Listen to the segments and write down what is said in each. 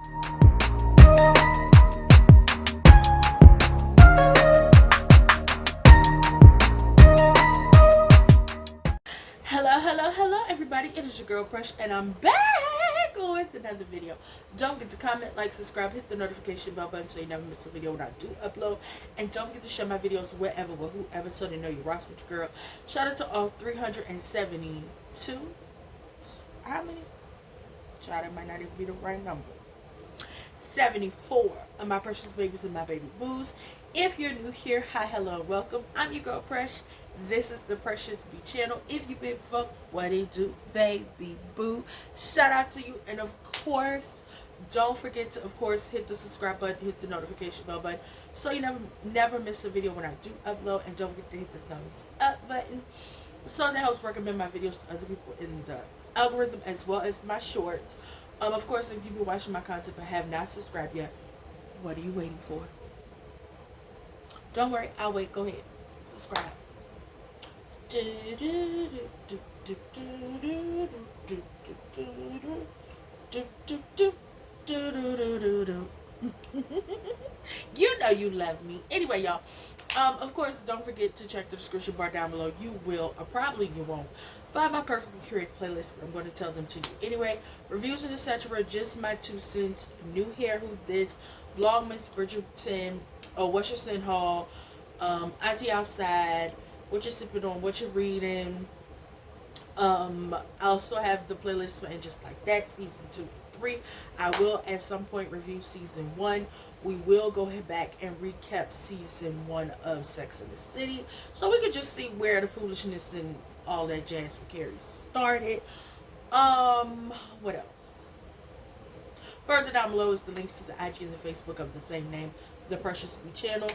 Hello, everybody. It is your girl Fresh, and I'm back with another video. Don't forget to comment, like, subscribe, hit the notification bell button so you never miss a video when I do upload. And don't forget to share my videos wherever, with whoever, so they know you rocks with your girl. Shout out to all 372. How many? Child, that might not even be the right number. 74 of my precious babies and my baby boos. If you're new here, hi, hello, welcome. I'm your girl Presh. This is the Precious B channel. If you've been before, what it do, baby boo? Shout out to you, and of course, don't forget to, of course, hit the subscribe button, hit the notification bell button, so you never miss a video when I do upload. And don't forget to hit the thumbs up button, so that helps recommend my videos to other people in the algorithm, as well as my shorts. Of course, if you've been watching my content but have not subscribed yet, what are you waiting for? Don't worry, I'll wait. Go ahead, subscribe. You know you love me. Anyway, y'all. Of course, don't forget to check the description bar down below. You will, or probably you won't, find my perfectly curated playlist. But I'm going to tell them to you. Anyway, reviews and etc. Just my 2 cents. New hair, who this? Vlogmas, Bridgerton, Whatcha Sin Hall, Auntie Outside, what you're sipping on, what you're reading. I also have the playlist for And Just Like That, season 2 and 3. I will at some point review season 1. We will go back and recap season 1 of Sex and the City, so we could just see where the foolishness and all that jazz for Carrie started. What else? Further down below is the links to the IG and the Facebook of the same name. The Precious B channel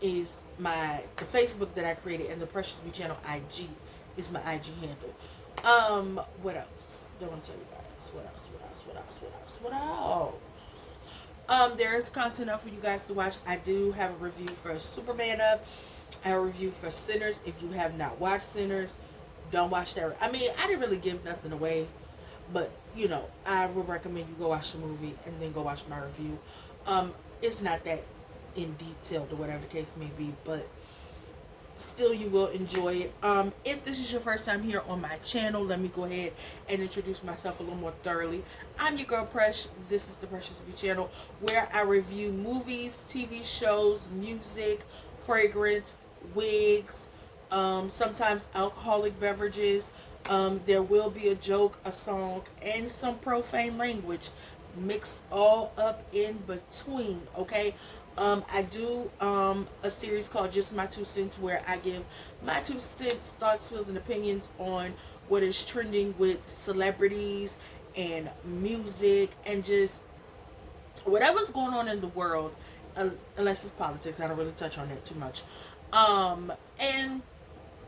is the Facebook that I created, and the Precious B channel IG is my IG handle. What else? Don't want to tell you guys. What else? There is content up for you guys to watch. I do have a review for Superman up. I have a review for Sinners. If you have not watched Sinners, don't watch that. I mean, I didn't really give nothing away, but you know, I would recommend you go watch the movie and then go watch my review. It's not that in detail or whatever the case may be, but still you will enjoy it. If this is your first time here on my channel, let me go ahead and introduce myself a little more thoroughly. I'm your girl Presh. This is the Precious B channel, where I review movies, TV shows, music, fragrance, wigs, sometimes alcoholic beverages. There will be a joke, a song, and some profane language mixed all up in between, okay? I do a series called Just My 2 Cents, where I give my 2 cents, thoughts, feels, and opinions on what is trending with celebrities and music and just whatever's going on in the world, unless it's politics. I don't really touch on that too much. And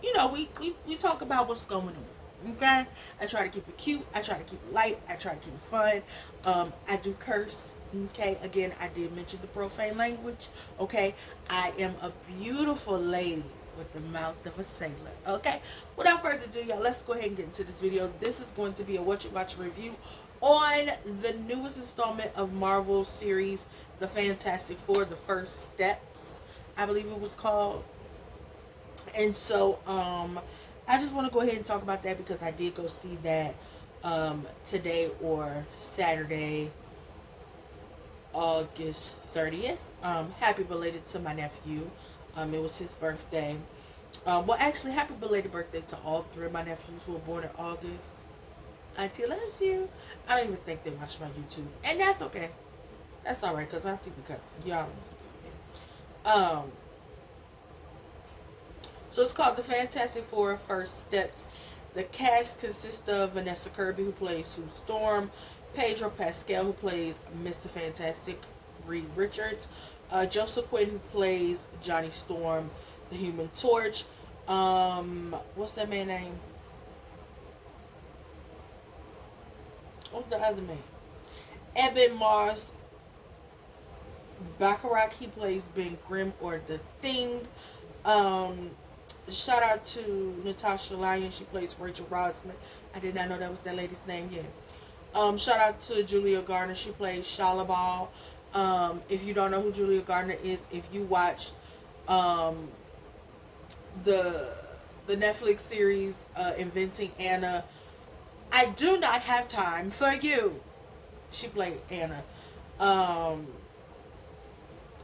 you know, we talk about what's going on. Okay, I try to keep it cute. I try to keep it light. I try to keep it fun. I do curse. Okay, again, I did mention the profane language. Okay, I am a beautiful lady with the mouth of a sailor. Okay, without further ado, y'all, let's go ahead and get into this video. This is going to be a What You Watch review on the newest installment of Marvel series, The Fantastic Four, The First Steps, I believe it was called. And so, I just want to go ahead and talk about that because I did go see that today, or Saturday, August 30th. Happy belated to my nephew. It was his birthday. Well, actually, happy belated birthday to all 3 of my nephews who were born in August. Auntie loves you. I don't even think they watch my YouTube, and that's okay. That's all right, because Auntie be cussing. Y'all don't know. So it's called The Fantastic Four, First Steps. The cast consists of Vanessa Kirby, who plays Sue Storm, Pedro Pascal, who plays Mr. Fantastic, Reed Richards, Joseph Quinn, who plays Johnny Storm, the Human Torch. What's that man's name? What's the other man? Eben Mars Bacharach, he plays Ben Grimm, or The Thing. Shout out to Natasha Lyon, she plays Rachel Rosman. I did not know that was that lady's name yet. Shout out to Julia Garner. She plays Shalabal. If you don't know who Julia Garner is, if you watched um, the the Netflix series Inventing Anna, I do not have time for you. She played Anna. Um,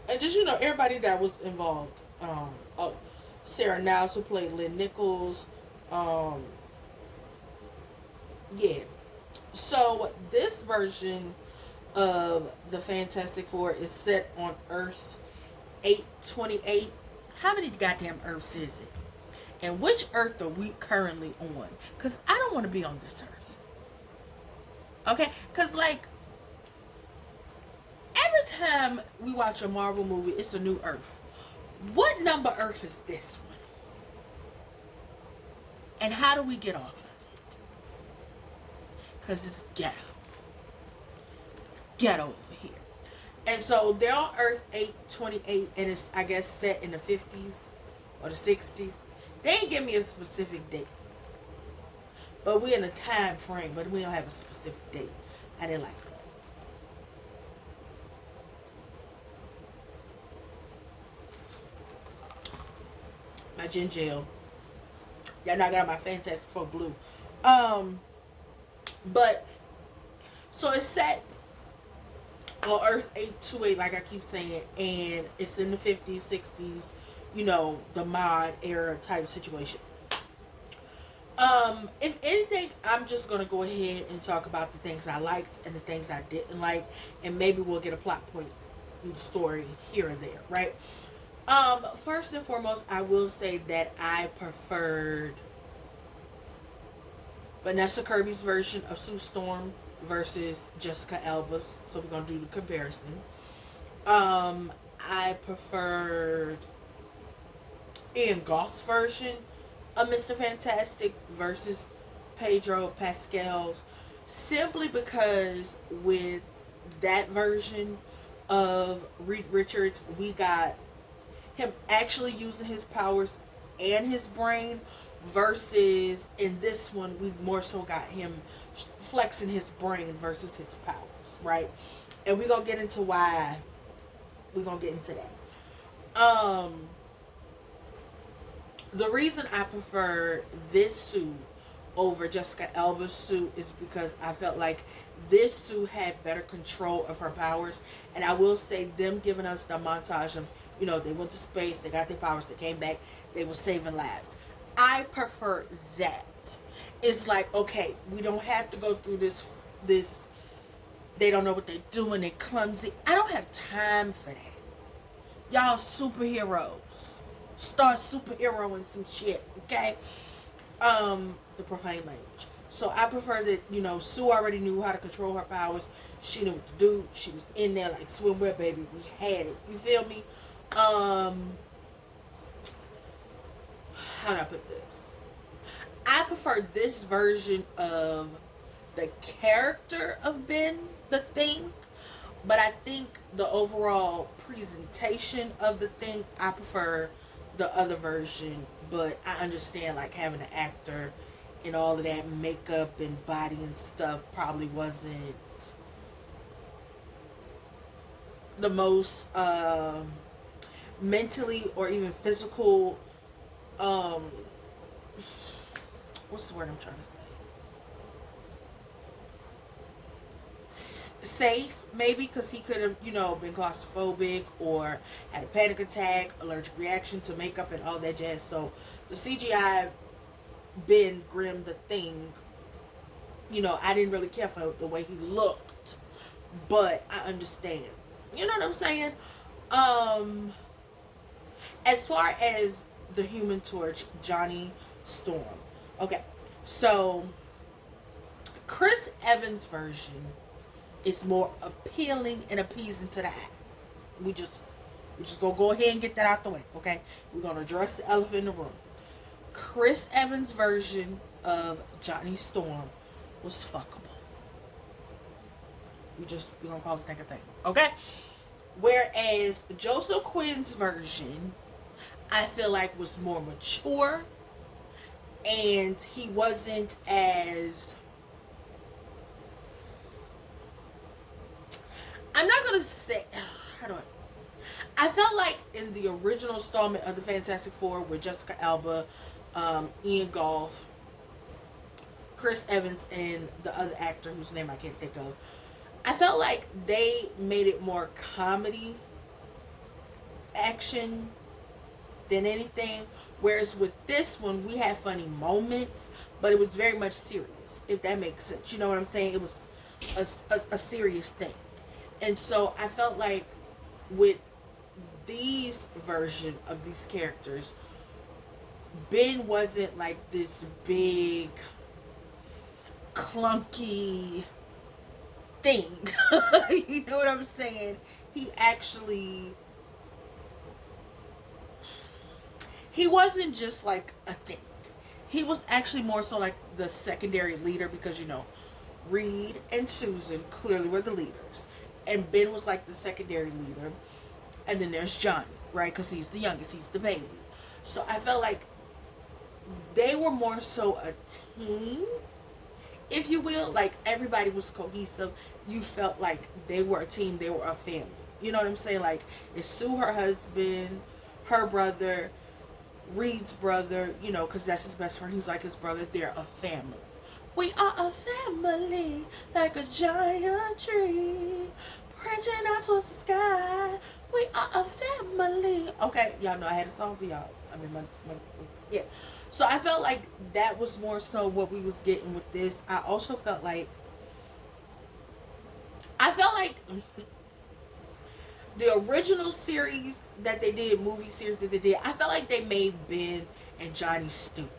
and just everybody that was involved. Oh, Sarah Niles who played Lynn Nichols. Um, yeah. So this version of the Fantastic Four is set on Earth 828. How many goddamn Earths is it? And which Earth are we currently on? Because I don't want to be on this Earth. Okay? Because, like, every time we watch a Marvel movie, it's a new Earth. What number Earth is this one? And how do we get off of it? Because it's ghetto. It's ghetto over here. And so they're on Earth 828, and it's, I guess, set in the 50s or the 60s. They ain't give me a specific date. But we're in a time frame, but we don't have a specific date. I didn't like that. My ginger ale. Y'all know I got my Fantastic Four blue. But so it's set on Earth 828, like I keep saying, and it's in the 50s, 60s, the mod era type situation. If anything, I'm just gonna go ahead and talk about the things I liked and the things I didn't like, and maybe we'll get a plot point story here and there, right? First and foremost, I will say that I preferred Vanessa Kirby's version of Sue Storm versus Jessica Alba's. So we're gonna do the comparison. I preferred Ian Goss's version of Mr. Fantastic versus Pedro Pascal's, simply because with that version of Reed Richards, we got him actually using his powers and his brain, versus in this one we more so got him flexing his brain versus his powers, right? And we're gonna get into why. We're gonna get into that. The reason I prefer this suit over Jessica Alba's suit is because I felt like this suit had better control of her powers. And I will say, them giving us the montage of, they went to space, they got their powers, they came back, they were saving lives. I prefer that. It's like, okay, we don't have to go through this, they don't know what they're doing, they're clumsy. I don't have time for that. Y'all superheroes. Start superheroing some shit, okay? The profane language. So I prefer that, Sue already knew how to control her powers. She knew what to do. She was in there like swimwear, baby. We had it. You feel me? How do I put this? I prefer this version of the character of Ben, the Thing. But I think the overall presentation of the Thing, I prefer the other version. But I understand, like, having an actor and all of that makeup and body and stuff probably wasn't the most mentally or even physical, what's the word I'm trying to say? Safe, maybe, because he could have, been claustrophobic or had a panic attack, allergic reaction to makeup and all that jazz. So the CGI Ben Grimm, the Thing, I didn't really care for the way he looked, but I understand. You know what I'm saying? As far as the Human Torch, Johnny Storm. Okay, so Chris Evans' version is more appealing and appeasing to the eye. We just gonna go ahead and get that out the way, okay? We're gonna address the elephant in the room. Chris Evans' version of Johnny Storm was fuckable. We're gonna call it that a thing, okay? Whereas Joseph Quinn's version, I feel like, was more mature, and he wasn't as I'm not gonna say how do I felt like in the original installment of the Fantastic Four with Jessica Alba, Ian Goff, Chris Evans, and the other actor whose name I can't think of, I felt like they made it more comedy action than anything. Whereas with this one, we had funny moments, but it was very much serious, if that makes sense. You know what I'm saying? It was a serious thing. And so I felt like with these version of these characters, Ben wasn't like this big clunky thing. You know what I'm saying? He actually, he wasn't just like a thing. He was actually more so like the secondary leader, because you know, Reed and Susan clearly were the leaders, and Ben was like the secondary leader, and then there's Johnny, right? Because he's the youngest, he's the baby. So I felt like they were more so a team, if you will. Like everybody was cohesive. You felt like they were a team, they were a family. You know what I'm saying? Like it's Sue, her husband, her brother, Reed's brother, you know, because that's his best friend. He's like his brother. They're a family. We are a family, like a giant tree, branching out towards the sky. We are a family. Okay, y'all know I had a song for y'all. I mean, yeah. So I felt like that was more so what we was getting with this. I also felt like, the original series that they did, movie series that they did, I felt like they made Ben and Johnny stupid.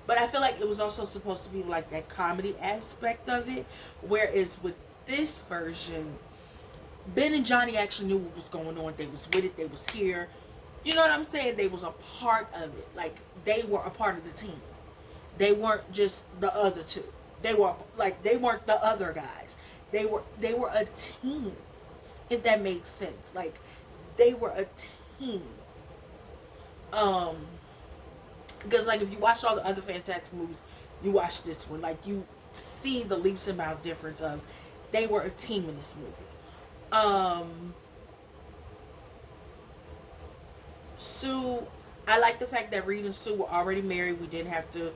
But I feel like it was also supposed to be like that comedy aspect of it. Whereas with this version, Ben and Johnny actually knew what was going on. They was with it. They was here. You know what I'm saying? They was a part of it. Like they were a part of the team. They weren't just the other two. They were like, they weren't the other guys. They were a team. If that makes sense. Like they were a team. Because like if you watch all the other Fantastic movies, you watch this one, like you see the leaps and bounds difference of they were a team in this movie. Sue, I like the fact that Reed and Sue were already married. We didn't have to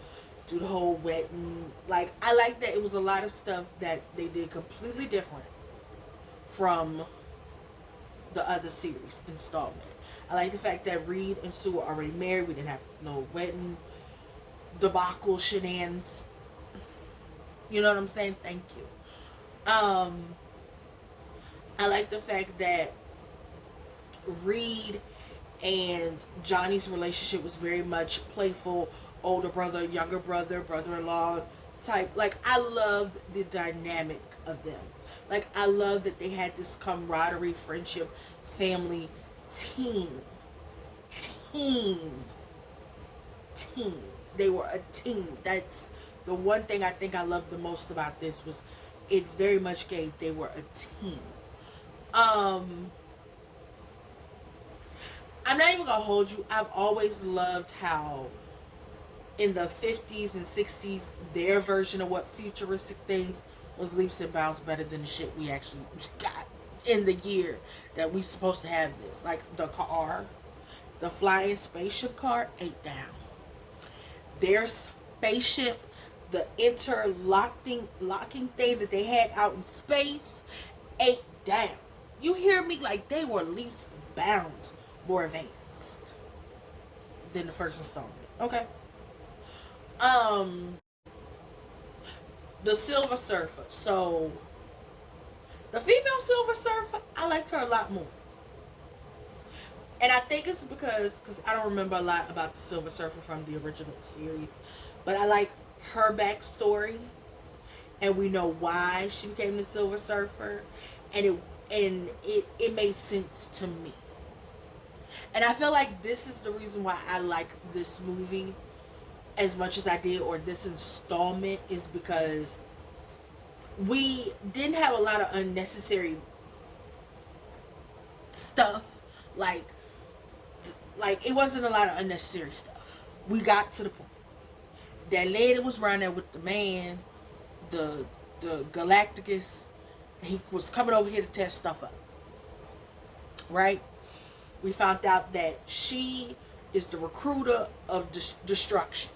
do the whole wedding. Like I like that it was a lot of stuff that they did completely different from the other series installment. I like the fact that Reed and Sue were already married. We didn't have no wedding debacle shenanigans. You know what I'm saying? Thank you. I like the fact that Reed and Johnny's relationship was very much playful, older brother, younger brother, brother-in-law type. Like I loved the dynamic of them. Like I love that they had this camaraderie, friendship, family, team. They were a team. That's the one thing I think I loved the most about this, was it very much gave they were a team. I'm not even gonna hold you. I've always loved how in the 50s and 60s, their version of what futuristic things was leaps and bounds better than the shit we actually got in the year that we supposed to have this. Like the car, the flying spaceship car, ate down. Their spaceship, the locking thing that they had out in space, ate down. You hear me? Like they were leaps and bounds more advanced than the first installment. Okay. The Silver Surfer. So the female Silver Surfer, I liked her a lot more. And I think it's because I don't remember a lot about the Silver Surfer from the original series, but I like her backstory, and we know why she became the Silver Surfer, and it made sense to me. And I feel like this is the reason why I like this movie as much as I did, or this installment, is because we didn't have a lot of unnecessary stuff. Like it wasn't a lot of unnecessary stuff. We got to the point. That lady was around there with the man, the Galacticus, He was coming over here to test stuff up, right? We found out that she is the recruiter of destruction.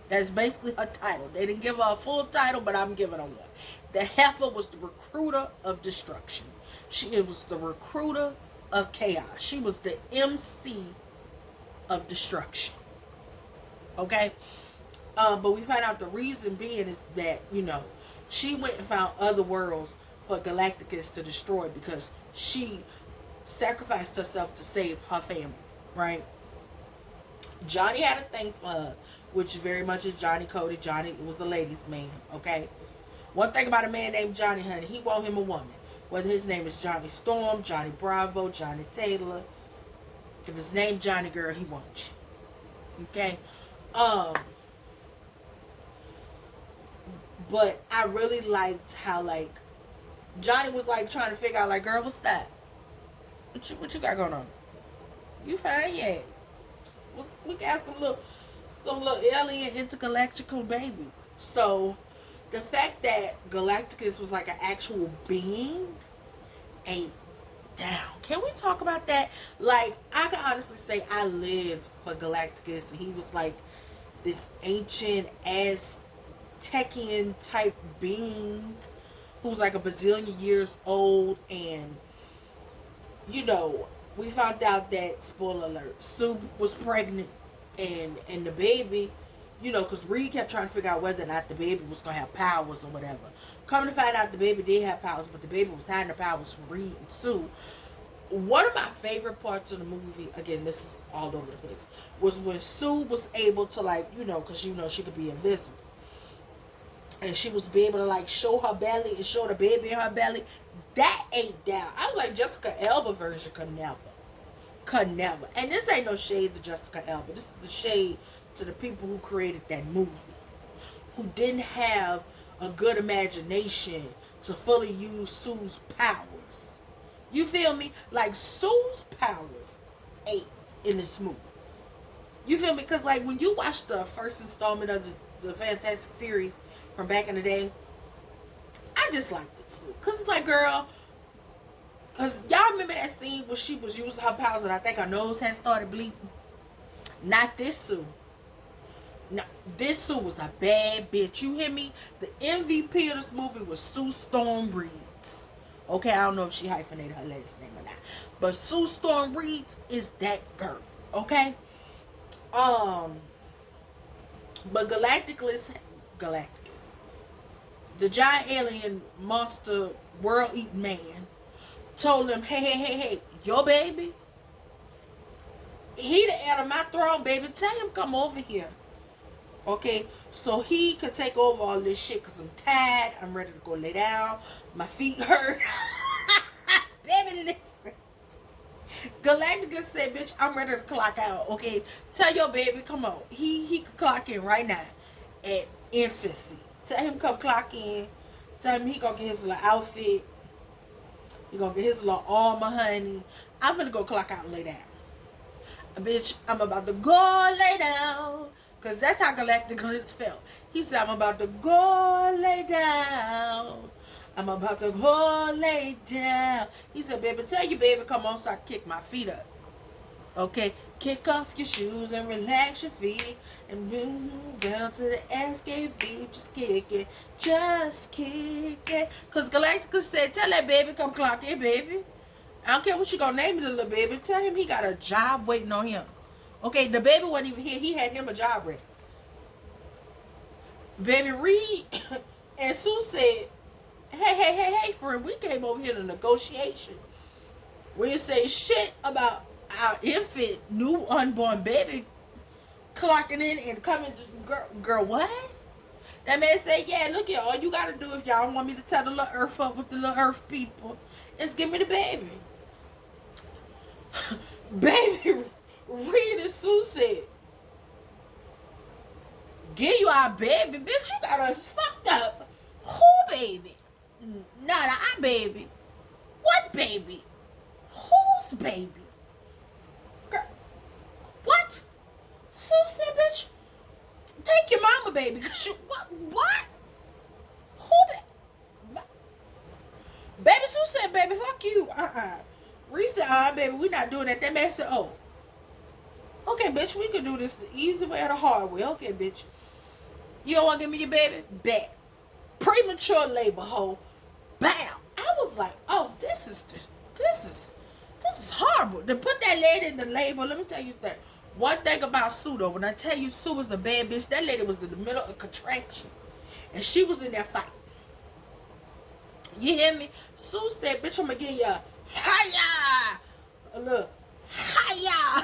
That's basically her title. They didn't give her a full title, but I'm giving her one. The heifer was the recruiter of destruction. She was the recruiter of chaos. She was the MC of destruction. Okay? But we find out the reason being is that, she went and found other worlds for Galacticus to destroy because she sacrificed herself to save her family, right? Johnny had a thing for her, which very much is Johnny Cody. Johnny was a ladies' man, okay? One thing about a man named Johnny, honey, he want him a woman. Whether his name is Johnny Storm, Johnny Bravo, Johnny Taylor. If his name Johnny Girl, he wants you. Okay? But I really liked how, like, Johnny was, like, trying to figure out, like, girl, what's that? What you got going on? You fine? Yeah. We got some little alien intergalactical babies. So, the fact that Galacticus was like an actual being ain't down. Can we talk about that? Like, I can honestly say I lived for Galacticus. And he was like this ancient Aztecian type being who was like a bazillion years old. And, we found out that, spoiler alert, Sue was pregnant. And the baby, because Reed kept trying to figure out whether or not the baby was going to have powers or whatever. Coming to find out the baby did have powers, but the baby was hiding the powers from Reed and Sue. One of my favorite parts of the movie, again, this is all over the place, was when Sue was able to, like, because, she could be invisible. And she was be able to, like, show her belly and show the baby in her belly. That ain't down. I was like, Jessica Alba version could never. And this ain't no shade to Jessica Alba. This is the shade to the people who created that movie, who didn't have a good imagination to fully use Sue's powers. You feel me? Like, Sue's powers ain't in this movie. You feel me? Because, like, when you watch the first installment of the Fantastic series from back in the day, I just liked it, Sue. Because it's like, girl, because y'all remember that scene where she was using her powers and I think her nose had started bleeding? Not this Sue. No, this Sue was a bad bitch. You hear me? The MVP of this movie was Sue Storm Reeds. Okay, I don't know if she hyphenated her last name or not. But Sue Storm Reeds is that girl. Okay? But Galacticus, the giant alien monster world-eating man, told him, hey, your baby, he the heir of my throne, baby. Tell him come over here. Okay, so he could take over all this shit because I'm tired. I'm ready to go lay down. My feet hurt. Baby, listen. Galacticus said, bitch, I'm ready to clock out. Okay, tell your baby, come on. He could clock in right now at infancy. Tell him come clock in. Tell him he gonna get his little outfit. He gonna get his little armor, honey. I'm gonna go clock out and lay down. Bitch, I'm about to go lay down. Because that's how Galacticus felt. He said, I'm about to go lay down. I'm about to go lay down. He said, baby, tell your baby, come on, so I can kick my feet up. Okay? Kick off your shoes and relax your feet. And move down to the SKB. Just kick it. Just kick it. Because Galacticus said, tell that baby, come clock in, baby. I don't care what you gonna name the little baby. Tell him he got a job waiting on him. Okay, the baby wasn't even here. He had him a job ready. Baby Reed and Sue said, hey, friend, we came over here to negotiation. We didn't say shit about our infant, new unborn baby clocking in and coming. Girl, what? That man said, yeah, look here, all you gotta do if y'all want me to tell the little earth up with the little earth people is give me the baby. Baby Reed and Sue said, give you our baby? Bitch, you got us fucked up. Who baby? Not our baby. What baby? Whose baby? Girl, what? Sue said, bitch, take your mama baby. Cause you, what? Who said, baby, fuck you. Reese said, baby, we not doing that. That man said, oh, okay, bitch, we could do this the easy way or the hard way. Okay, bitch. You don't want to give me your baby? Bet. Premature labor, hoe. Bow. I was like, oh, this is horrible. To put that lady in the labor, let me tell you that. One thing about Sue, though, when I tell you Sue was a bad bitch, that lady was in the middle of contraction. And she was in that fight. You hear me? Sue said, bitch, I'm going to give you a hiya. A little hiya.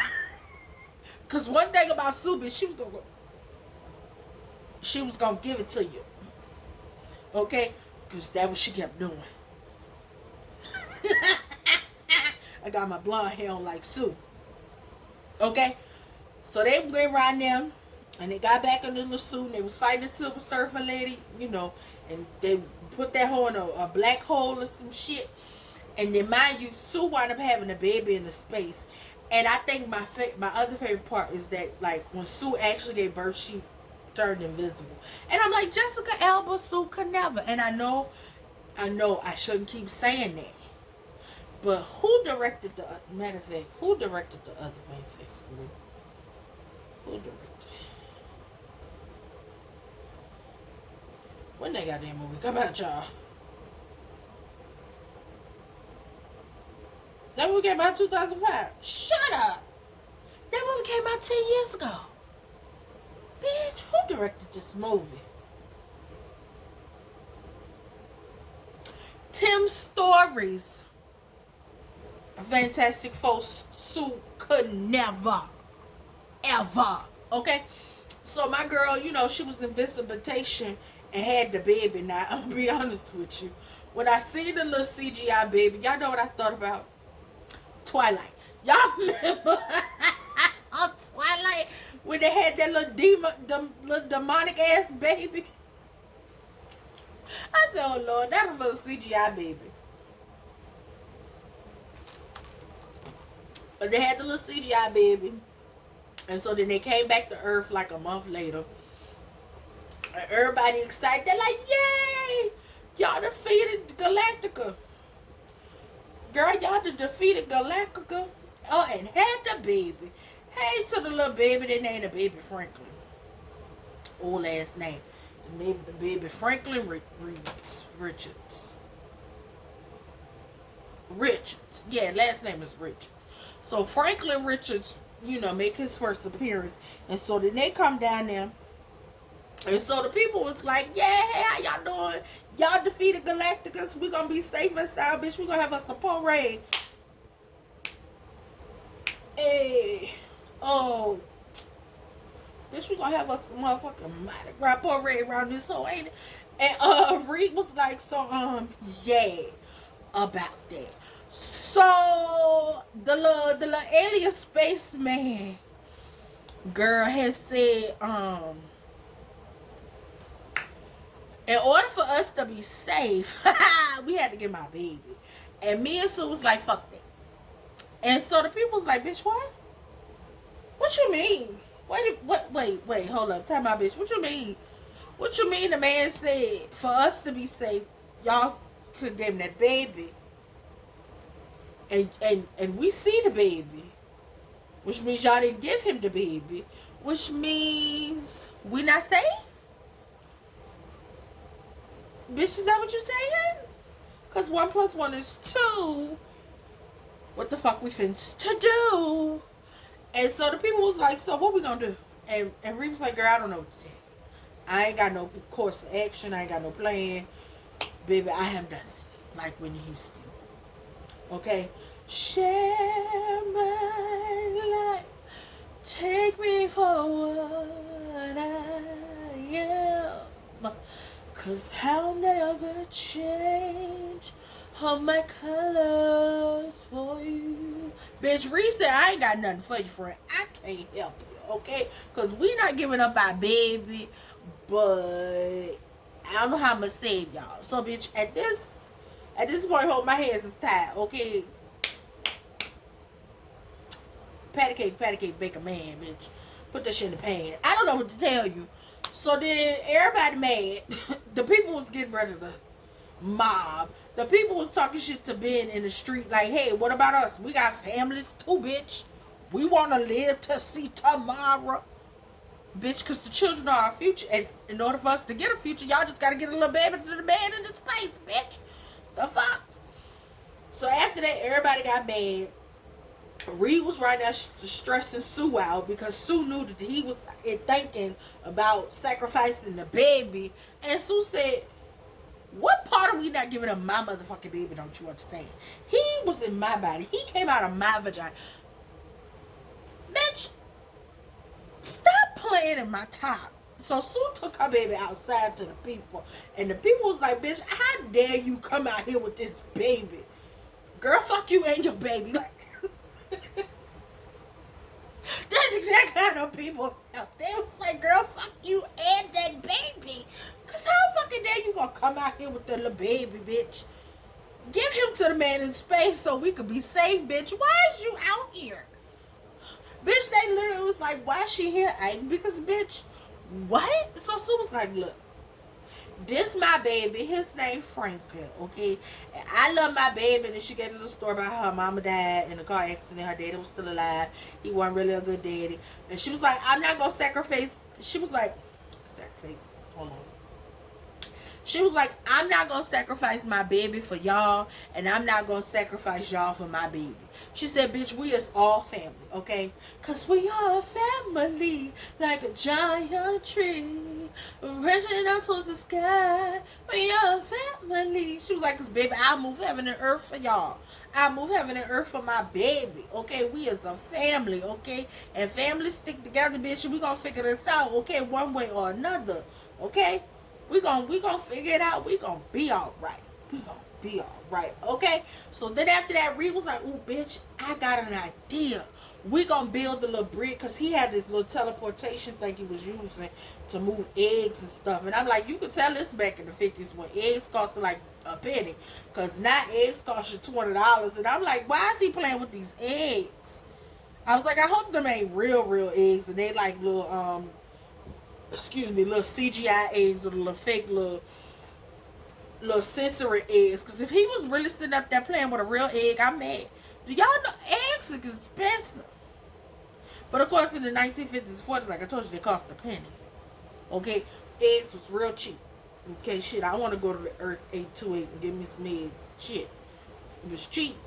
Because one thing about Sue, bitch, she was going to give it to you. Okay? Because that's what she kept doing. I got my blonde hair on like Sue. Okay? So they went around them, and they got back into the suit, and they was fighting the Silver Surfer lady, you know, and they put that hole in a black hole or some shit. And then, mind you, Sue wound up having a baby in the space. And I think my other favorite part is that, like, when Sue actually gave birth, she turned invisible. And I'm like, Jessica Alba, Sue could never. And I know I shouldn't keep saying that. But who directed the, matter of fact, who directed the other Fantastic Four? Who directed it? When that goddamn movie come out, y'all? That movie came out 2005. Shut up! That movie came out 10 years ago. Bitch, who directed this movie? Tim Story's Fantastic Four Sue could never, ever. Okay? So my girl, you know, she was in visitation and had the baby. Now, I'm gonna be honest with you. When I see the little CGI baby, y'all know what I thought about? Twilight. Y'all remember on Twilight when they had that little demonic ass baby? I said, oh Lord, that's a little CGI baby. But they had the little CGI baby. And so then they came back to Earth like a month later. And everybody excited. They're like, yay! Y'all defeated Galactica. Girl, y'all defeated Galactica. Oh, and had the baby. Hey to the little baby. They named the baby Franklin. Old ass name. They named the baby Franklin Richards. Richards. Yeah, last name is Richards. So Franklin Richards, you know, make his first appearance. And so then they come down there. And so the people was like, yeah, how y'all doing? Y'all defeated Galacticus. We're going to be safe and sound, bitch. We're going to have a support raid. Hey. Oh. Bitch, we're going to have a motherfucking support raid around this whole, ain't it? And Reed was like, so, yeah, about that. So, the little alien spaceman girl has said, in order for us to be safe, we had to get my baby. And me and Sue was like, fuck that. And so the people was like, bitch, what? What you mean? Wait, hold up. Time out, bitch. What you mean? What you mean the man said, for us to be safe, y'all could give him that baby. And we see the baby. Which means y'all didn't give him the baby. Which means we not safe? Bitch, is that what you saying? Because 1 + 1 is 2. What the fuck we finna to do? And so the people was like, so what we gonna do? And Reed was like, girl, I don't know what to tell you. I ain't got no course of action. I ain't got no plan. Baby, I have nothing. Like Whitney Houston. Okay? Share my life. Take me for what I am. 'Cause I'll never change all my colors for you. Bitch, Reese said, I ain't got nothing for you, friend. I can't help you, okay? 'Cause we not giving up our baby, but I don't know how I'm gonna save y'all. So, bitch, at this point, hold my hands is tied, okay? Patty cake, bake a man, bitch. Put that shit in the pan. I don't know what to tell you. So then everybody mad. The people was getting ready to mob. The people was talking shit to Ben in the street like, hey, what about us? We got families too, bitch. We want to live to see tomorrow. Bitch, because the children are our future. And in order for us to get a future, y'all just got to get a little baby to the man in the space, bitch. The fuck? So after that, everybody got mad. Reed was right now stressing Sue out because Sue knew that he was thinking about sacrificing the baby. And Sue said, what part are we not giving him my motherfucking baby, don't you understand? He was in my body. He came out of my vagina. Bitch, stop playing in my top. So Sue took her baby outside to the people. And the people was like, bitch, how dare you come out here with this baby? Girl, fuck you and your baby. Like, that's exactly how the people felt. They was like, girl, fuck you and that baby. Because how fucking dare you gonna come out here with the little baby, bitch? Give him to the man in space so we could be safe, bitch. Why is you out here? Bitch, they literally was like, why is she here? Because, bitch, what? So Sue was like, look, this my baby. His name Franklin, okay? And I love my baby. And then she gave a little story about how her mama died in a car accident. Her daddy was still alive. He wasn't really a good daddy. And she was like, I'm not going to sacrifice. She was like, sacrifice. Hold on. She was like, I'm not going to sacrifice my baby for y'all, and I'm not going to sacrifice y'all for my baby. She said, bitch, we is all family, okay? Because we are a family, like a giant tree, reaching out towards the sky. We are a family. She was like, because, baby, I'll move heaven and earth for y'all. I'll move heaven and earth for my baby, okay? We is a family, okay? And families stick together, bitch, and we going to figure this out, okay? One way or another, okay? We gonna figure it out. We gonna be all right. We gonna be all right. Okay? So then after that, Reed was like, ooh, bitch, I got an idea. We gonna build a little bridge, because he had this little teleportation thing he was using to move eggs and stuff. And I'm like, you could tell this back in the 50s when eggs cost like a penny. Because now eggs cost you $20. And I'm like, why is he playing with these eggs? I was like, I hope them ain't real eggs. And they like little, little CGI eggs or little fake little sensory eggs. Because if he was really sitting up there playing with a real egg, I'm mad. Do y'all know eggs are expensive? But of course, in the 1950s and 40s, like I told you, they cost a penny. Okay? Eggs was real cheap. Okay, shit, I want to go to the Earth 828 and get me some eggs. Shit. It was cheap.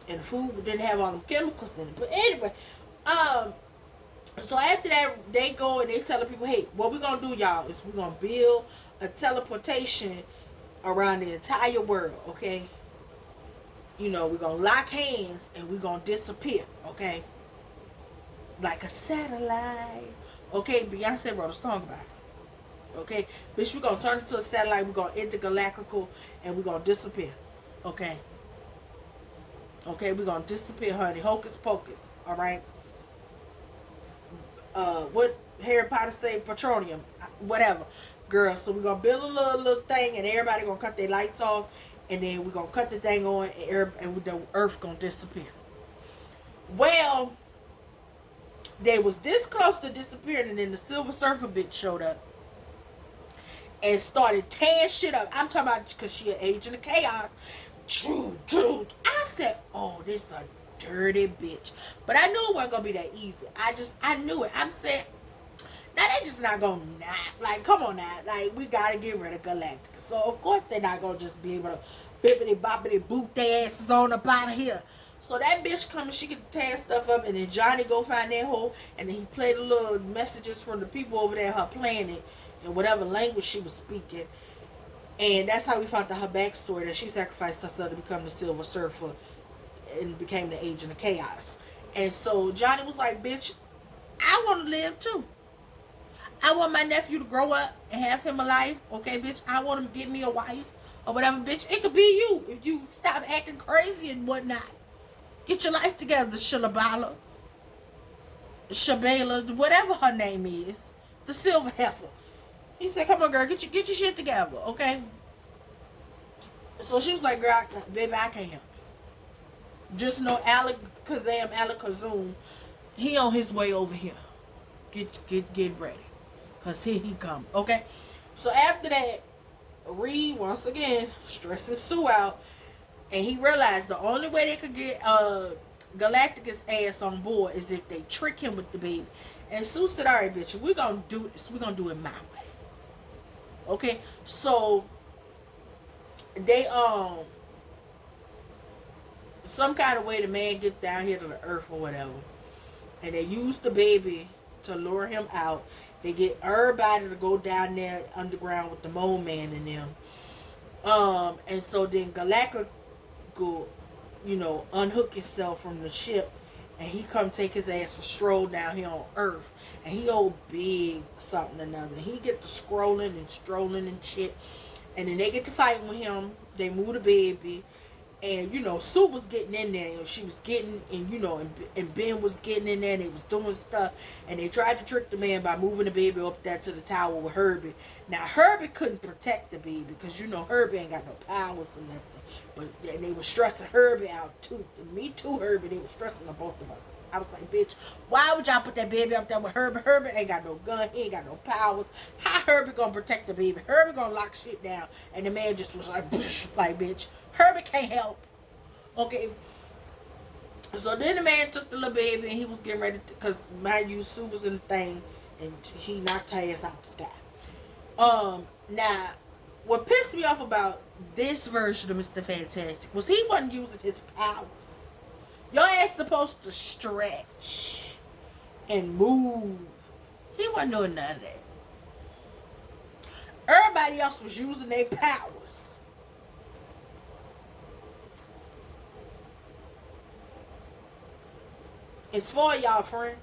And the food didn't have all them chemicals in it. But anyway, so after that, they go and they tell the people, hey, what we're going to do, y'all, is we're going to build a teleportation around the entire world, okay? You know, we're going to lock hands and we're going to disappear, okay? Like a satellite. Okay, Beyonce wrote a song about it. Okay? Bitch, we're going to turn into a satellite. We're going to intergalactical and we're going to disappear. Okay? Okay, we're going to disappear, honey. Hocus pocus. All right? What Harry Potter say, petroleum, whatever, girl. So we're gonna build a little thing, and everybody gonna cut their lights off, and then we're gonna cut the thing on, and the Earth gonna disappear. Well, they was this close to disappearing, and then the Silver Surfer bitch showed up and started tearing shit up. I'm talking about because she an agent of chaos. I said, oh, this is a dirty bitch. But I knew it wasn't gonna be that easy. I knew it. I'm saying, now they just not gonna like, come on now, like, we gotta get rid of Galactica. So of course they're not gonna just be able to bippity boppity boot their asses on up out of here. So that bitch coming, she could tear stuff up, and then Johnny go find that hole, and then he played the little messages from the people over there, her planet, in whatever language she was speaking. And that's how we found out her backstory, that she sacrificed herself to become the Silver Surfer and became the agent of chaos. And so Johnny was like, bitch, I want to live too. I want my nephew to grow up and have him a life. Okay, bitch, I want him to get me a wife or whatever, bitch. It could be you if you stop acting crazy and whatnot. Get your life together, Shalabala, Shabala, whatever her name is, the silver heifer. He said, come on, girl, get your shit together, okay? So she was like, girl, baby, I can't. Just know Alakazam, he on his way over here. Get ready. Because here he come, okay? So after that, Reed, once again, stressing Sue out. And he realized the only way they could get Galacticus ass on board is if they trick him with the baby. And Sue said, alright, bitch, we're gonna do this. We're gonna do it my way. Okay? So they some kind of way the man get down here to the earth or whatever. And they use the baby to lure him out. They get everybody to go down there underground with the mole man and them. And so then Galactic go, unhook himself from the ship, and he come take his ass a stroll down here on Earth, and he old big something or another. He get to scrolling and strolling and shit, and then they get to fighting with him. They move the baby, and Sue was getting in there, and she was getting, and Ben was getting in there, and they was doing stuff, and they tried to trick the man by moving the baby up there to the tower with Herbie. Now Herbie couldn't protect the baby because Herbie ain't got no powers or nothing. But they were stressing Herbie out too. And me too, Herbie. They were stressing the both of us. I was like, bitch, why would y'all put that baby up there with Herbie? Herbie ain't got no gun. He ain't got no powers. How Herbie gonna protect the baby? Herbie gonna lock shit down. And the man just was like, bitch, Herbie can't help. Okay. So then the man took the little baby and he was getting ready to, because mind you, Sue was in the thing and he knocked her ass out the sky. Now, what pissed me off about this version of Mr. Fantastic was he wasn't using his powers. Your ass supposed to stretch and move. He wasn't doing none of that. Everybody else was using their powers. It's for y'all, friend.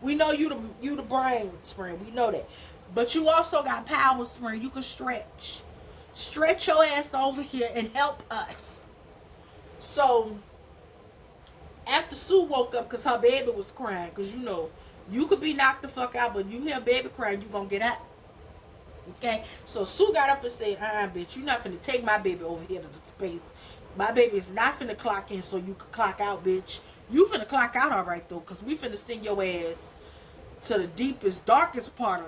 We know you the brains, friend. We know that. But you also got powers, friend. You can stretch. Stretch your ass over here and help us. So, after Sue woke up because her baby was crying, because you could be knocked the fuck out, but you hear a baby crying, you gonna get out. Okay? So Sue got up and said, bitch, you not finna take my baby over here to the space. My baby is not finna clock in so you can clock out, bitch. You finna clock out alright though, because we finna send your ass to the deepest, darkest part of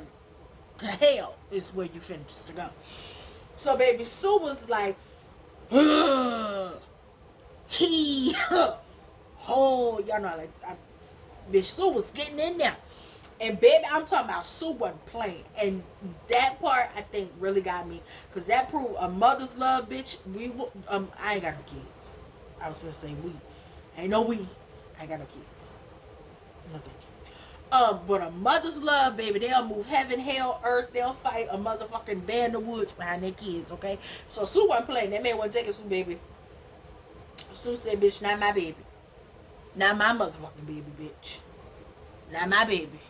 to hell is where you finished to go. So baby Sue was like, oh, y'all know, like, bitch, Sue was getting in there. And baby, I'm talking about Sue wasn't playing. And that part, I think, really got me. Because that proved a mother's love, bitch. I ain't got no kids. I was going to say we. Ain't no we. I ain't got no kids. No thank you. But a mother's love, baby, they'll move heaven, hell, earth. They'll fight a motherfucking bear in the woods behind their kids, okay? So Sue wasn't playing. That man wasn't taking Sue, baby. Sue said, bitch, not my baby. Not my motherfucking baby, bitch. Not my baby.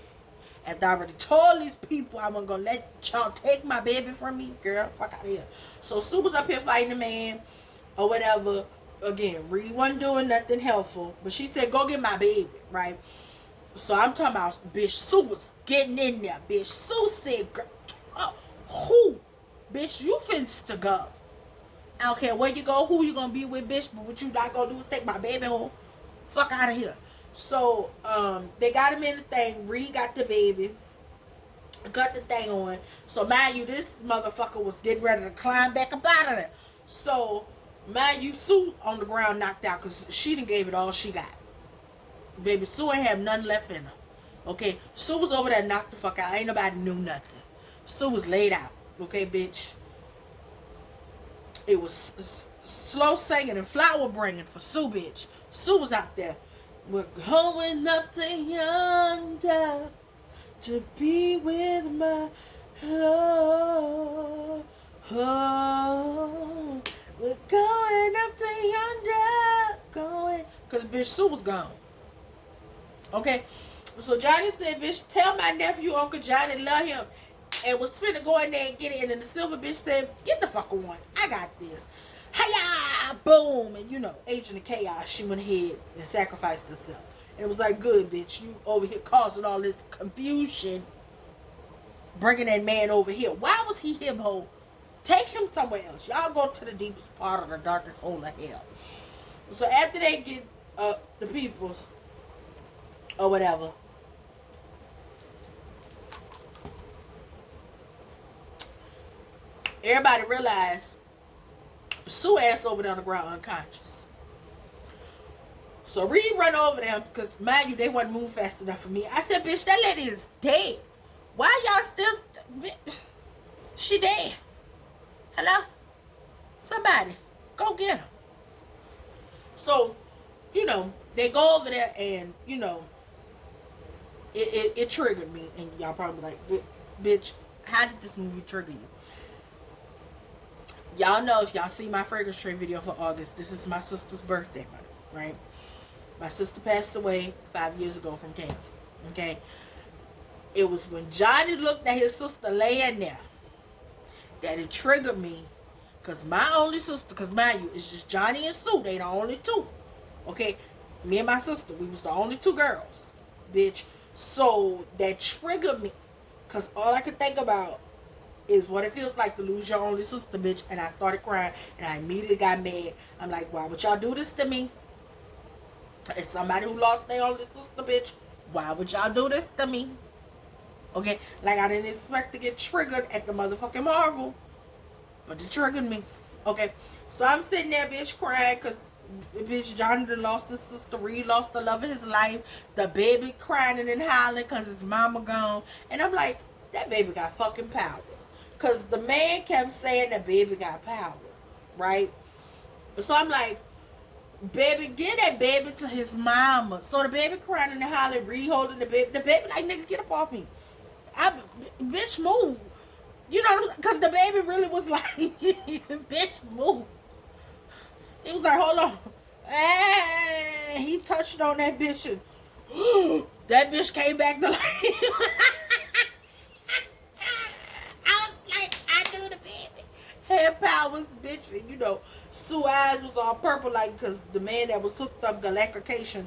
After I already told these people I wasn't gonna let y'all take my baby from me, girl, fuck out of here. So Sue was up here fighting the man or whatever. Again, Reed wasn't doing nothing helpful, but she said, go get my baby, right? So I'm talking about, bitch, Sue was getting in there, bitch. Sue said, who? Bitch, you finna to go. I don't care where you go, who you gonna be with, bitch, but what you not gonna do is take my baby home. Fuck out of here. So, they got him in the thing. Reed got the baby. Got the thing on. So, mind you, this motherfucker was getting ready to climb back up out of there. So, mind you, Sue on the ground knocked out because she done gave it all she got. Baby, Sue ain't have nothing left in her. Okay? Sue was over there knocked the fuck out. Ain't nobody knew nothing. Sue was laid out. Okay, bitch? It was slow singing and flower bringing for Sue, bitch. Sue was out there. We're going up to yonder to be with my Lord. Oh, we're going up to yonder. Going. Because bitch Sue was gone. Okay. So Johnny said, bitch, tell my nephew Uncle Johnny love him. And was finna go in there and get it. And the silver bitch said, get the fuck on. I got this. Hiya! Boom! And Agent of Chaos, she went ahead and sacrificed herself. And it was like, good, bitch. You over here causing all this confusion. Bringing that man over here. Why was he here, ho? Take him somewhere else. Y'all go to the deepest part of the darkest hole of hell. So after they get the peoples, or whatever, Everybody realized Sue ass over there on the ground unconscious. So Reed run over there because, mind you, they wasn't move fast enough for me. I said, bitch, that lady is dead. Why y'all still... She dead. Hello? Somebody, go get her. So, you know, they go over there and, you know, it triggered me. And y'all probably like, bitch, how did this movie trigger you? Y'all know, if y'all see my fragrance tray video for August, this is my sister's birthday month, right? My sister passed away 5 years ago from cancer, okay? It was when Johnny looked at his sister laying there that it triggered me. Because my only sister, because mind you, it's just Johnny and Sue. They the only two, okay? Me and my sister, we was the only two girls, bitch. So that triggered me. Because all I could think about is what it feels like to lose your only sister, bitch. And I started crying, and I immediately got mad. I'm like, why would y'all do this to me? It's somebody who lost their only sister, bitch. Why would y'all do this to me? Okay, like I didn't expect to get triggered at the motherfucking Marvel, but it triggered me. Okay, so I'm sitting there, bitch, crying because bitch Johnny done lost his sister. Reed lost the love of his life. The baby crying and hollering because his mama gone. And I'm like, that baby got fucking powers. Because the man kept saying that baby got powers, right? So I'm like, baby, get that baby to his mama. So the baby crying and hollering, Reed holding the baby. The baby like, nigga, get up off me. Bitch, move. You know what I'm saying? Because the baby really was like, bitch, move. He was like, hold on. And he touched on that bitch and that bitch came back to life. I was like, I knew the baby had powers, bitch. And you know, Sue's eyes was all purple, like, because the man that was hooked up galactication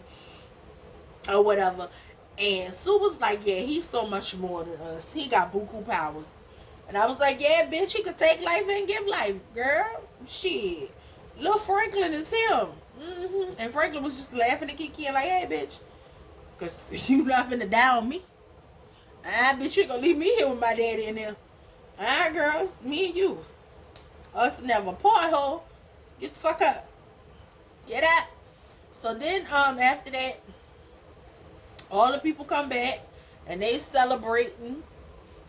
or whatever. And Sue was like, yeah, he's so much more than us. He got buku powers. And I was like, yeah, bitch, he could take life and give life, girl. Shit. Lil Franklin is him. Mm-hmm. And Franklin was just laughing at Kiki and like, hey, bitch, because you not finna down me. Bitch, you gonna leave me here with my daddy in there. Girls, me and you. Us never porthole. Get the fuck up. Get out. So then, after that, all the people come back and they celebrating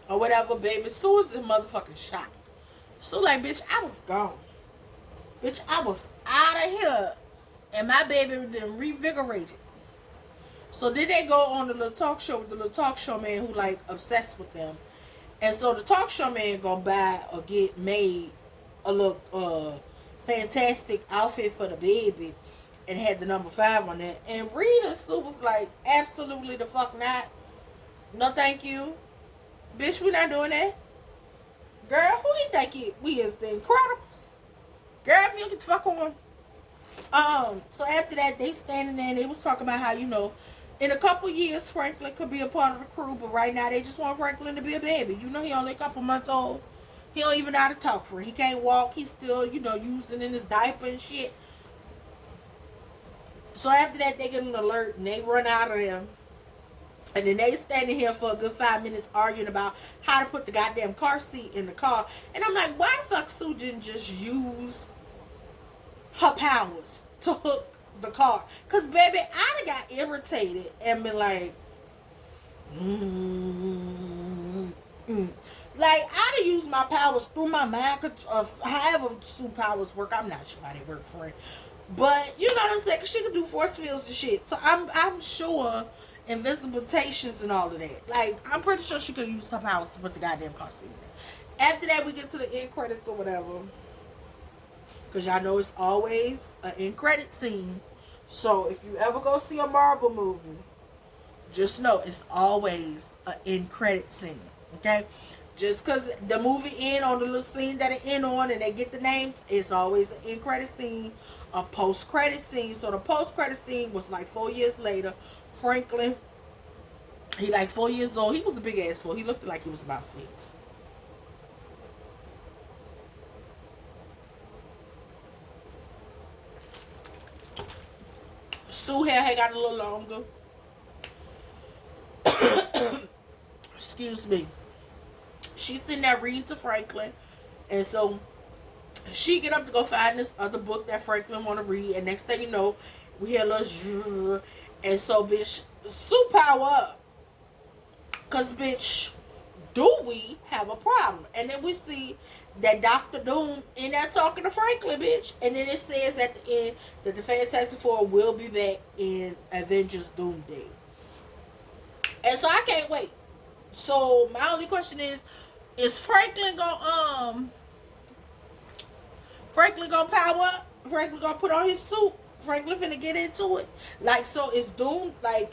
or whatever, baby. Sue is in motherfucking shock. So like, bitch, I was gone. Bitch, I was out of here. And my baby then revigorated. So then they go on the little talk show with the little talk show man who like obsessed with them. And so the talk show man gonna buy or get made a little fantastic outfit for the baby and had the number 5 on it. And Rita Sue was like, absolutely the fuck not. No thank you. Bitch, we not doing that. Girl, who you think we is, the Incredibles? Girl, if you get the fuck on. So after that, they standing there and they was talking about how, you know, in a couple years, Franklin could be a part of the crew, but right now they just want Franklin to be a baby. You know, he only a couple months old. He don't even know how to talk for it. He can't walk. He's still, you know, using in his diaper and shit. So after that, they get an alert and they run out of them. And then they standing here for a good 5 minutes arguing about how to put the goddamn car seat in the car. And I'm like, why the fuck Sue didn't just use her powers to hook the car? Because, baby, I'd have got irritated and been like, like, I'd have used my powers through my mind, however Sue powers work. I'm not sure how they work for it. But, you know what I'm saying? Because she could do force fields and shit. So I'm sure invisibilitations and all of that. Like, I'm pretty sure she could use her powers to put the goddamn car seat in there. After that, we get to the end credits or whatever. Because y'all know it's always an end credit scene. So, if you ever go see a Marvel movie, just know it's always an end credit scene. Okay? Just because the movie end on the little scene that it end on and they get the names, it's always an end credit scene, a post credit scene. So the post credit scene was like 4 years later. Franklin, he like 4 years old. He was a big ass fool. He looked like he was about 6. Sue hair had got a little longer. Excuse me. She's in there reading to Franklin. And so she get up to go find this other book that Franklin want to read, and next thing you know, we hear a little and so bitch, Sue power up, cause bitch, do we have a problem? And then we see that Dr. Doom in there talking to Franklin, bitch, and then it says at the end that the Fantastic Four will be back in Avengers Doomsday, and so I can't wait. So my only question is Franklin gonna power up? Franklin gonna put on his suit? Franklin finna get into it? Like, so it's Doom, like,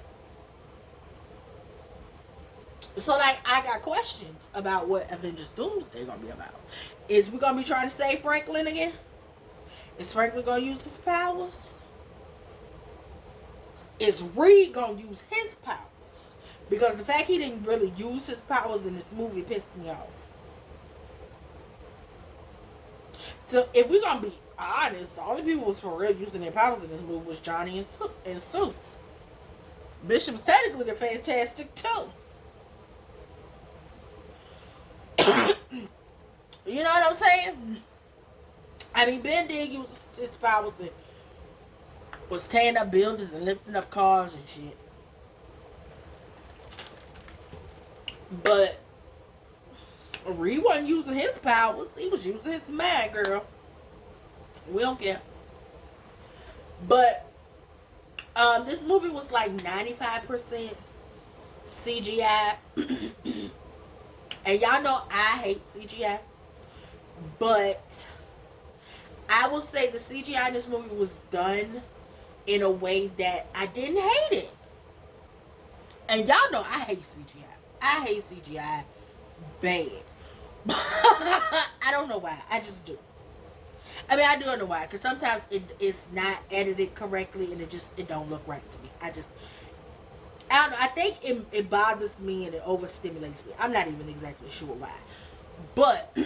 so like I got questions about what Avengers Doomsday gonna be about. Is we gonna be trying to save Franklin again? Is Franklin gonna use his powers? Is Reed gonna use his powers? Because the fact he didn't really use his powers in this movie pissed me off. So if we're gonna be honest, the only people who was for real using their powers in this movie was Johnny and Sue. Bishop's technically the Fantastic too. You know what I'm saying? I mean, Ben did use his powers and was tearing up buildings and lifting up cars and shit. But Reed wasn't using his powers. He was using his mind, girl. We don't care. But this movie was like 95% CGI. And y'all know I hate CGI. But I will say the CGI in this movie was done in a way that I didn't hate it. And y'all know I hate CGI. I hate CGI bad. I don't know why. I just do. I mean, I do know why. Because sometimes it's not edited correctly and it don't look right to me. I don't know. I think it bothers me and it overstimulates me. I'm not even exactly sure why. But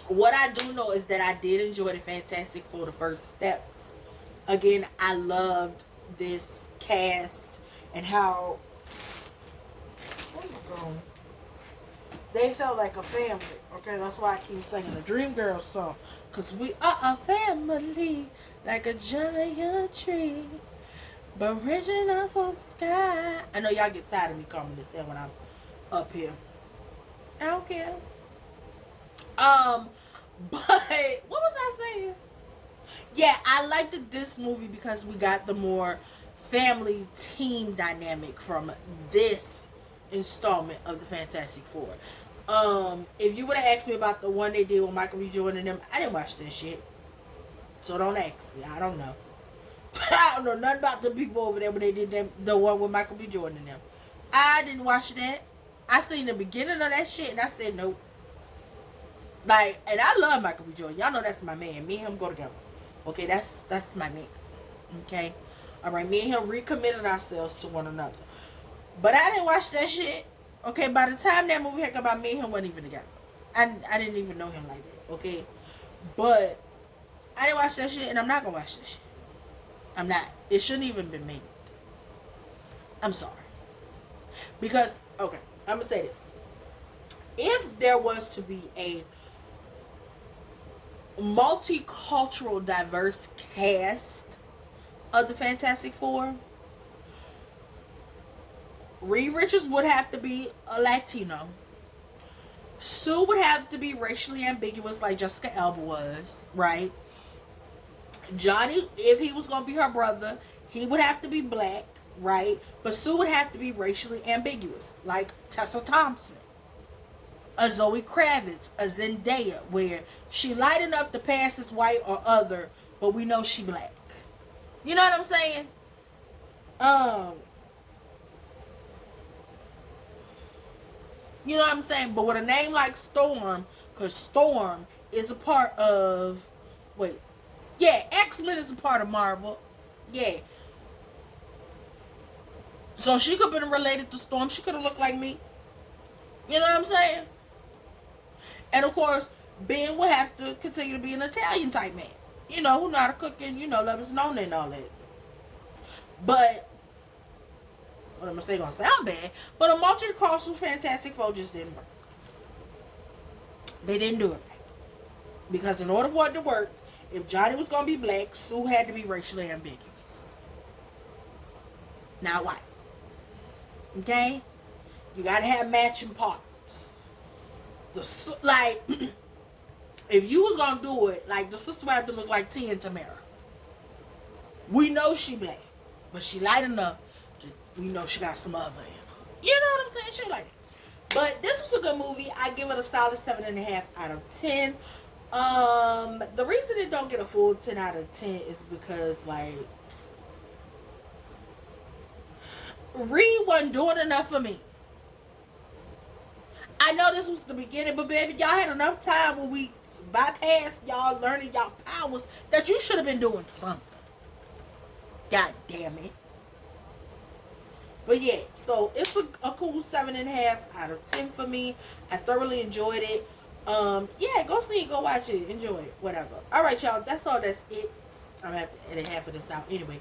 what I do know is that I did enjoy the Fantastic Four, the first steps. Again, I loved this cast and how they felt like a family. Okay, that's why I keep singing the Dreamgirls song. Because we are a family, like a giant tree, but reaching us on sky. I know y'all get tired of me calling this in when I'm up here. I don't care. But what was I saying? Yeah, I liked this movie because we got the more family team dynamic from this installment of the Fantastic Four. If you would have asked me about the one they did with Michael B. Jordan and them, I didn't watch this shit. So don't ask me. I don't know. I don't know nothing about the people over there when they did them, the one with Michael B. Jordan and them. I didn't watch that. I seen the beginning of that shit and I said nope. Like, and I love Michael B. Jordan. Y'all know that's my man. Me and him go together. Okay, that's my man. Okay? Alright, me and him recommitted ourselves to one another. But I didn't watch that shit. Okay, by the time that movie had come out, me and him wasn't even together. I didn't even know him like that. Okay? But I didn't watch that shit and I'm not gonna watch that shit. I'm not. It shouldn't even been made. I'm sorry. Because, okay, I'm gonna say this. If there was to be a multicultural, diverse cast of the Fantastic Four, Reed Richards would have to be a Latino. Sue would have to be racially ambiguous like Jessica Alba was, right? Johnny, if he was going to be her brother, he would have to be black, right? But Sue would have to be racially ambiguous like Tessa Thompson, a Zoe Kravitz, a Zendaya, where she light enough to pass as white or other, but we know she black. You know what I'm saying? You know what I'm saying? But with a name like Storm, because Storm is a part of, X-Men is a part of Marvel. Yeah. So she could have been related to Storm. She could have looked like me. You know what I'm saying? And of course, Ben would have to continue to be an Italian type man. You know, who know how to cook and, love his own and all that. But, well, I'm saying gonna sound bad, but a multicultural Fantastic Four just didn't work. They didn't do it right. Because in order for it to work, if Johnny was going to be black, Sue had to be racially ambiguous. Not white. Okay? You got to have matching parts. Like, if you was going to do it, like, the sister would have to look like Tia and Tamara. We know she black, but she light enough to, we know she got some other in her. You know what I'm saying? She like it. But this was a good movie. I give it a solid 7.5 out of 10. The reason it don't get a full 10 out of 10 is because, like, Reed wasn't doing enough for me. I know this was the beginning, but baby, y'all had enough time when we bypassed y'all learning y'all powers that you should have been doing something. God damn it. But yeah, so it's a cool 7.5 out of 10 for me. I thoroughly enjoyed it. Yeah, go see it, go watch it, enjoy it, whatever. All right, y'all, that's all. That's it. I'm gonna have to edit half of this out anyway.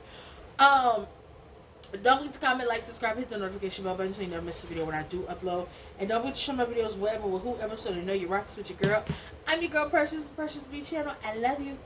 Don't forget to comment, like, subscribe, hit the notification bell button so you never miss a video when I do upload. And don't forget to share my videos wherever with whoever so they know you rocks with your girl. I'm your girl Precious, Precious B channel. I love you.